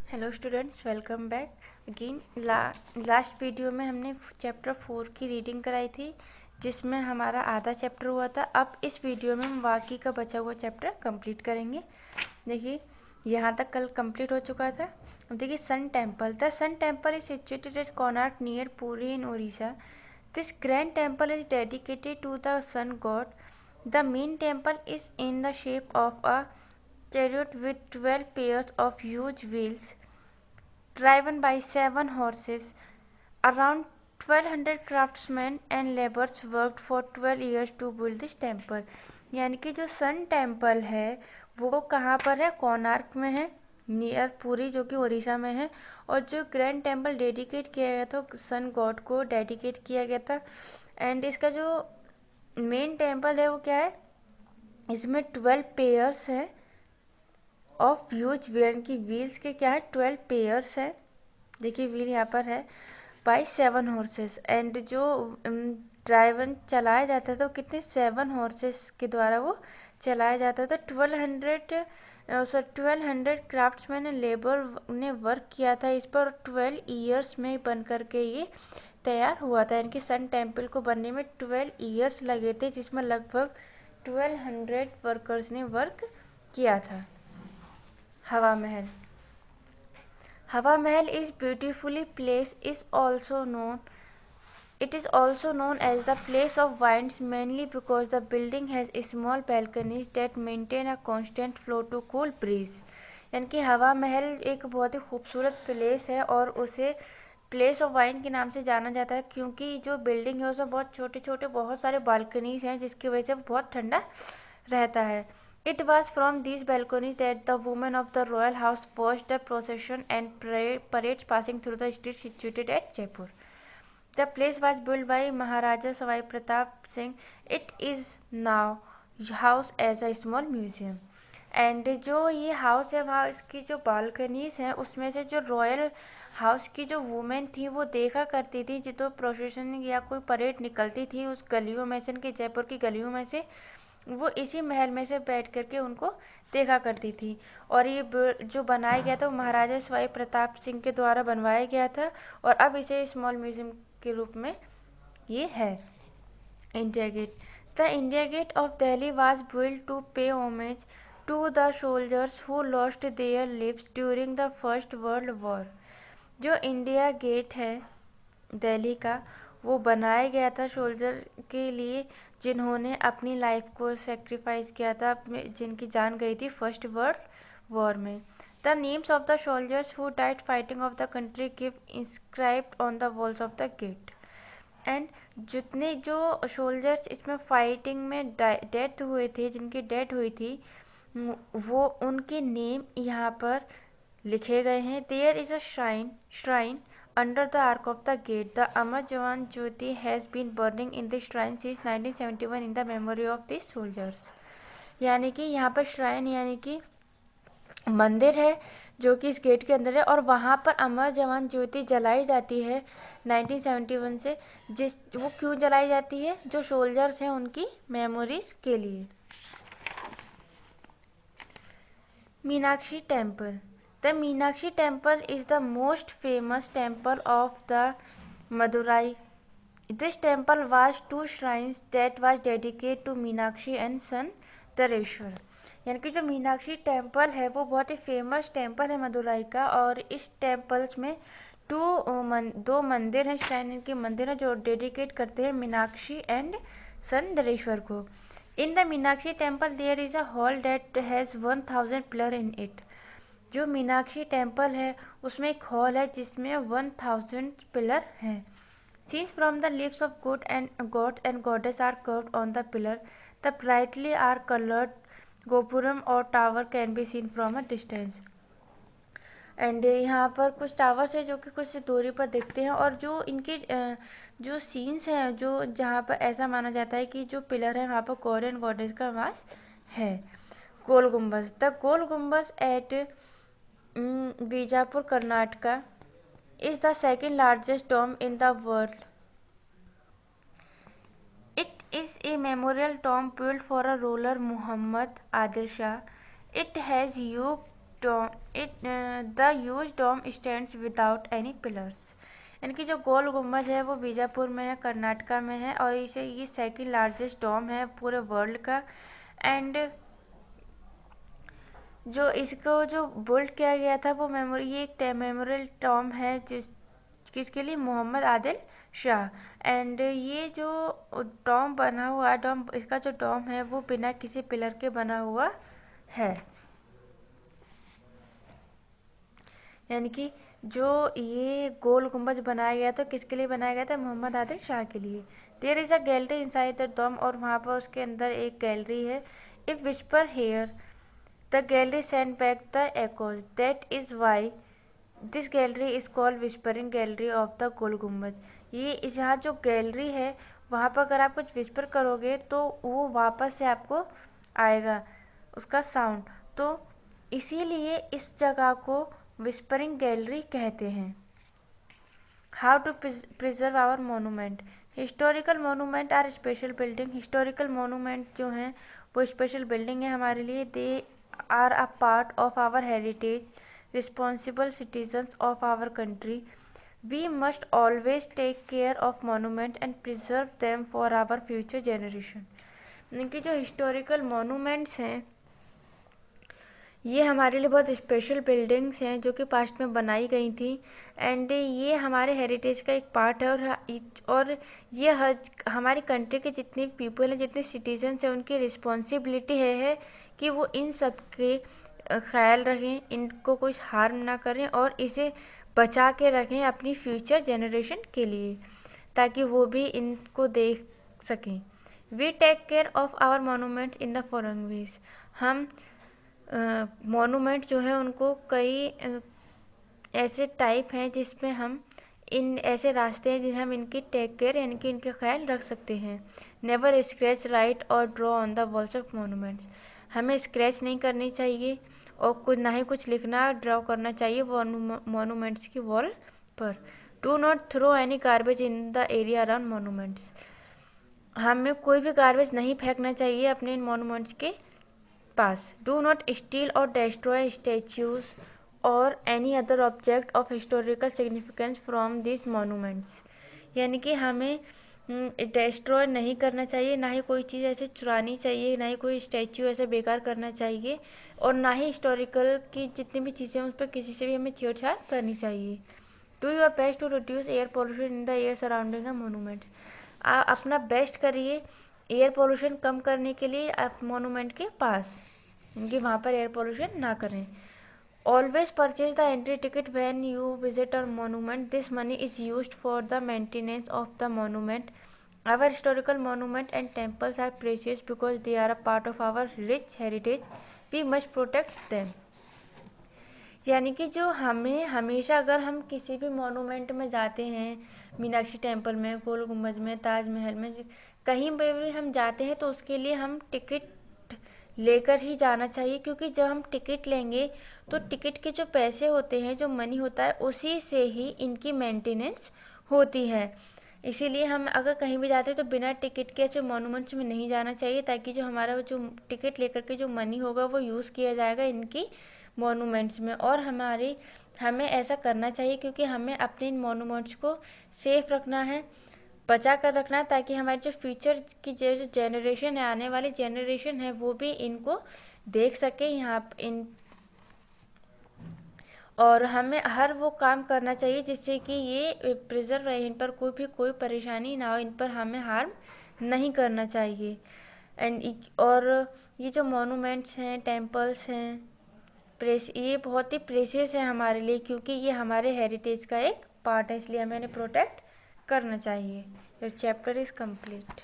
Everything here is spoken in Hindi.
Hello students, welcome back again. Last video में हमने चैप्टर 4 की रीडिंग कराई थी, जिसमें हमारा आधा चैप्टर हुआ था। अब इस वीडियो में हम बाकी का बचा हुआ चैप्टर कंप्लीट करेंगे। देखिए, यहाँ तक कल कंप्लीट हो चुका था। अब देखिए, sun temple. The sun temple is situated at Konark near Puri in Orissa. This grand temple is dedicated to the sun god. The main temple is in the shape of a chariot with 12 pairs of huge wheels driven by 7 horses. Around 1200 craftsmen and laborers worked for 12 years to build this temple. यानी कि जो सन टेम्पल है वो कहाँ पर है? कोणार्क में है, नियर पुरी, जो कि उड़ीसा में है। और जो ग्रैंड टेम्पल डेडिकेट किया गया था, सन गॉड को डेडिकेट किया गया था। एंड इसका जो मेन टेम्पल है वो क्या है? इसमें 12 पेयर्स हैं ऑफ ह्यूज व्हील की व्हील्स के क्या है? 12 पेयर्स हैं। देखिए, व्हील यहाँ पर है बाई 7 हॉर्सेस। एंड जो ड्राइवन चलाया जाता है तो कितने? 7 हॉर्सेस के द्वारा वो चलाया जाता है। तो 1200 क्राफ्ट्समैन एंड लेबर ने वर्क किया था इस पर। 12 ईयर्स में बन करके ये तैयार हुआ था। यानी कि सन टेम्पल को बनने में 12 ईयर्स लगे थे, जिसमें लगभग 1200 वर्कर्स ने वर्क किया था। हवा महल। हवा महल is beautifully placed is also known. It is also known as the place of winds mainly because the building has small balconies that maintain a constant flow to cool breeze. यानी कि हवा महल एक बहुत ही खूबसूरत प्लेस है और उसे प्लेस ऑफ वाइन के नाम से जाना जाता है, क्योंकि जो बिल्डिंग है उसमें बहुत छोटे छोटे बहुत सारे बालकनीज हैं, जिसकी वजह से बहुत ठंडा रहता है। It was from these balconies that the women of the royal house watched the procession and parades passing through the streets situated at Jaipur. The place was built by Maharaja Savai Pratap Singh. It is now housed as a small museum. And जो ये हाउस है वहाँ इसकी जो बालकनीज हैं उसमें से जो रॉयल हाउस की जो वुमेन थी वो देखा करती थी, जो प्रोसेशन या कोई परेड निकलती थी उस गलियों में से, इनके जयपुर की गलियों में से, वो इसी महल में से बैठ करके उनको देखा करती थी। और ये जो बनाया गया था वो महाराजा सवाई प्रताप सिंह के द्वारा बनवाया गया था, और अब इसे स्मॉल म्यूजियम के रूप में ये है। India gate. The India gate of Delhi was built to pay homage to the soldiers who lost their lives during the first world war. जो इंडिया गेट है दिल्ली का, वो बनाया गया था सोल्जर के लिए जिन्होंने अपनी लाइफ को सेक्रीफाइस किया था, जिनकी जान गई थी फर्स्ट वर्ल्ड वॉर में। The names of the soldiers who died fighting of the country give inscribed on the walls of the gate. And जितने जो सोल्जर्स इसमें फाइटिंग में डेथ हुए थे, जिनकी डेथ हुई थी, वो उनके नेम यहाँ पर लिखे गए हैं। There is a shrine under the arc of the gate. The Amar Jawan Jyoti has been burning in the shrine since 1971 in the memory of the soldiers. यानी कि यहाँ पर श्राइन यानी कि मंदिर है जो कि इस गेट के अंदर है, और वहाँ पर अमर जवान ज्योति जलाई जाती है 1971 से। वो क्यों जलाई जाती है? जो सोल्जर्स हैं उनकी मेमोरीज के लिए। Meenakshi temple. The Meenakshi temple is the most famous temple of the Madurai. This temple was two shrines that was dedicated to Meenakshi and son Dareshwar. यानी कि जो मीनाक्षी टेम्पल है वो बहुत ही फेमस टेम्पल है मदुराई का, और इस टेम्पल्स में दो मंदिर हैं, श्राइन के मंदिर हैं जो डेडिकेट करते हैं मीनाक्षी एंड सन दरेश्वर को। In the Meenakshi temple there is a hall that has 1000 pillar in it. जो मीनाक्षी टेम्पल है उसमें एक हॉल है जिसमें 1000 पिलर हैं। Scenes from the lips of good and gods and goddess are curved on the pillar. The brightly are coloured gopuram और tower can be seen from a distance. And यहाँ पर कुछ टावर्स है जो कि कुछ दूरी पर दिखते हैं, और जो इनके जो सीन्स हैं, जो जहाँ पर ऐसा माना जाता है कि जो पिलर है वहाँ पर गॉड एंड गॉडेस का वास है। गोल गुम्बज। The Gol Gumbaz at Bijapur Karnataka is the second largest tomb in the world. It is a memorial tomb built for a ruler Muhammad Adil Shah. It has huge the huge dome stands without any pillars. इनकी जो गोल गुम्बज है वो बीजापुर में है, कर्नाटका में है, और इसे ये सेकंड लार्जेस्ट डोम है पूरे वर्ल्ड का। एंड जो इसको जो बिल्ड किया गया था वो ये एक मेमोरियल डोम है किसके लिए, मोहम्मद आदिल शाह। एंड ये जो डोम बना हुआ इसका जो डोम है वो बिना किसी पिलर के बना हुआ है। यानी कि जो ये गोल गुम्बज बनाया गया तो किसके लिए बनाया गया था, मोहम्मद आदिल शाह के लिए। There is a gallery inside the dome, और वहाँ पर उसके अंदर एक गैलरी है। If whisper here the gallery send back the echoes, that is why this gallery is called whispering gallery of the Gol Gumbaz. ये इस यहाँ जो गैलरी है वहाँ पर अगर आप कुछ विस्पर करोगे तो वो वापस से आपको आएगा उसका साउंड, तो इसीलिए इस जगह को विस्परिंग गैलरी कहते हैं। How to preserve our monument. Historical monument are special building. Historical monument जो हैं वो स्पेशल बिल्डिंग है हमारे लिए। They are a part of our heritage, responsible citizens of our country. We must always take care of monuments and preserve them for our future generation. इनकी जो हिस्टोरिकल मोनूमेंट्स हैं ये हमारे लिए बहुत स्पेशल बिल्डिंग्स हैं जो कि पास्ट में बनाई गई थी। एंड ये हमारे हेरिटेज का एक पार्ट है, और ये हमारी कंट्री के जितने पीपल हैं, जितने सिटीजन्स हैं, उनकी रिस्पॉन्सिबिलिटी है कि वो इन सब के ख्याल रखें, इनको कुछ हार्म ना करें और इसे बचा के रखें अपनी फ्यूचर जनरेशन के लिए, ताकि वो भी इनको देख सकें। We take care of our monuments in the following ways. हम मोनूमेंट जो है उनको कई ऐसे टाइप हैं जिसमें हम इन ऐसे रास्ते हैं जिन्हें हम इनकी टेक केयर यानी कि इनके ख्याल रख सकते हैं। नेवर स्क्रैच, राइट और draw on the walls of monuments. हमें स्क्रैच नहीं करनी चाहिए और कुछ ना ही कुछ लिखना ड्रॉ करना चाहिए मोनूमेंट्स की वॉल पर। Do not throw any garbage in the area around monuments. हमें कोई भी गार्बेज नहीं फेंकना चाहिए अपने इन मोनूमेंट्स के पास। डू नॉट स्टील और डिस्ट्रॉय स्टैच्यूज और any other object of historical significance from this monuments. यानी कि हमें डिस्ट्रॉय नहीं करना चाहिए, ना ही कोई चीज़ ऐसे चुरानी चाहिए, ना ही कोई स्टैच्यू ऐसे बेकार करना चाहिए, और ना ही हिस्टोरिकल की जितनी भी चीज़ें उस पर किसी से भी हमें छेड़छाड़ करनी चाहिए। Do your best to reduce air pollution in the air surrounding the monuments. अपना बेस्ट करिए एयर पोल्यूशन कम करने के लिए आप मोनूमेंट के पास, इनके वहाँ पर एयर पोल्यूशन ना करें। Always purchase the entry ticket when you visit a monument. This money is used for the maintenance of the monument. Our historical monument and temples are precious because they are a part of our rich heritage. We must protect them. यानी कि जो हमें हमेशा अगर हम किसी भी मोनूमेंट में जाते हैं, मीनाक्षी टेम्पल में, गोल गुम्बज में, ताजमहल में, कहीं पर भी हम जाते हैं तो उसके लिए हम टिकट लेकर ही जाना चाहिए, क्योंकि जब हम टिकट लेंगे तो टिकट के जो पैसे होते हैं, जो मनी होता है, उसी से ही इनकी मेंटेनेंस होती है। इसीलिए हम अगर कहीं भी जाते हैं तो बिना टिकट के ऐसे मोनूमेंट्स में नहीं जाना चाहिए, ताकि जो हमारा जो टिकट लेकर के जो मनी होगा वो यूज़ किया जाएगा इनकी मोनूमेंट्स में। और हमें ऐसा करना चाहिए क्योंकि हमें अपने इन मोनूमेंट्स को सेफ रखना है, बचा कर रखना है, ताकि हमारे जो फ्यूचर की जो जनरेशन है, आने वाली जनरेशन है, वो भी इनको देख सके यहाँ इन। और हमें हर वो काम करना चाहिए जिससे कि ये प्रिजर्व रहे, इन पर कोई परेशानी ना हो, इन पर हमें हार्म नहीं करना चाहिए। और ये जो मोनूमेंट्स हैं, टेम्पल्स हैं, ये बहुत ही प्रेशियस है हमारे लिए, क्योंकि ये हमारे हेरिटेज का एक पार्ट है, इसलिए हमें इन्हें प्रोटेक्ट करना चाहिए। Your chapter is complete.